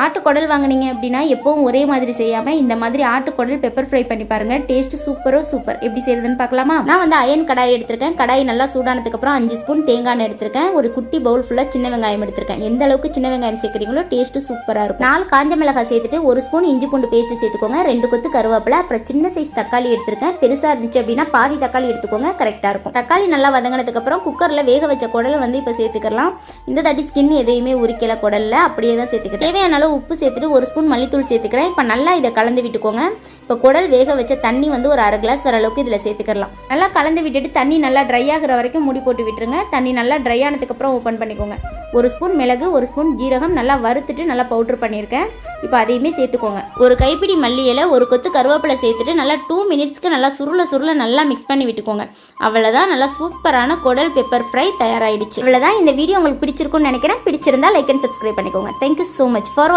ஆட்டுக்குடல் வாங்கினீங்க அப்படின்னா எப்பவும் ஒரே மாதிரி செய்யாமல் இந்த மாதிரி ஆட்டுக்குடல் பெப்பர் ஃப்ரை பண்ணி பாருங்கள். Taste super. எப்படி செய்யறதுன்னு பார்க்கலாமா? நான் வந்து அயன் கடாய் எடுத்திருக்கேன். கடாய் நல்லா சூடானதுக்கப்புறம் 5 ஸ்பூன் தேங்காய் எண்ணெய் எடுத்திருக்கேன். ஒரு குட்டி பவுல் ஃபுல்லாக சின்ன வெங்காயம் எடுத்திருக்கேன். எந்த அளவுக்கு சின்ன வெங்காயம் சேர்க்குறீங்களோ டேஸ்ட்டு சூப்பராக இருக்கும். 4 காஞ்ச மிளகாய் சேர்த்துட்டு 1 ஸ்பூன் இஞ்சி பூண்டு பேஸ்ட் சேர்த்துக்கோங்க. 2 கொத்து கருவேப்பிலை, அப்புறம் சின்ன சைஸ் தக்காளி எடுத்திருக்கேன். பெருசாக இருந்துச்சு அப்படின்னா பாதி தக்காளி எடுத்துக்கோங்க, கரெக்டாக இருக்கும். தக்காளி நல்லா வதங்கினதுக்கப்புறம் குக்கரில் வேக வச்ச குடல் வந்து இப்போ சேர்த்துக்கலாம். இந்த தாட்டி ஸ்கின் எதையுமே உரிக்கல குடலில், அப்படியே தான் சேர்த்துக்கிறேன். தேவையான அளவு உப்பு சேர்த்துட்டு 1 ஸ்பூன் மல்லித்தூள் சேர்த்துக்கிறேன். இப்போ நல்லா இதை கலந்து விட்டுக்கோங்க. இப்போ குடல் வேக வச்ச தண்ணி வந்து ஒரு 1/2 கிளாஸ் வர அளவுக்கு இதில் சேர்த்துக்கலாம். நல்லா கலந்து விட்டுட்டு தண்ணி நல்லா ட்ரை ஆகிற வரைக்கும் மூடி போட்டு விட்டுருங்க. தண்ணி நல்லா ட்ரை ஆனதுக்கப்புறம் ஓப்பன் பண்ணிக்கோங்க. 1 ஸ்பூன் மிளகு, 1 ஸ்பூன் ஜீரகம் நல்லா வறுத்துட்டு நல்லா பவுட்ரு பண்ணியிருக்கேன். இப்போ அதையுமே சேர்த்துக்கோங்க. ஒரு கைப்பிடி மல்லி இலை, 1 கொத்து கருவேப்பிலை சேர்த்துட்டு நல்லா 2 மினிட்ஸ்க்கு நல்லா சுருள நல்லா மிக்ஸ் பண்ணி விட்டுக்கோங்க. அவ்வளோதான், நல்லா சூப்பரான குடல் பெப்பர் ஃப்ரை தயாராகிடுச்சு. அவ்வளோதான். இந்த வீடியோ உங்களுக்கு பிடிச்சிருக்கும்னு நினைக்கிறேன். பிடிச்சிருந்தா லைக் அண்ட் சப்ஸ்கிரைப் பண்ணிக்கோங்க. Thank you so much for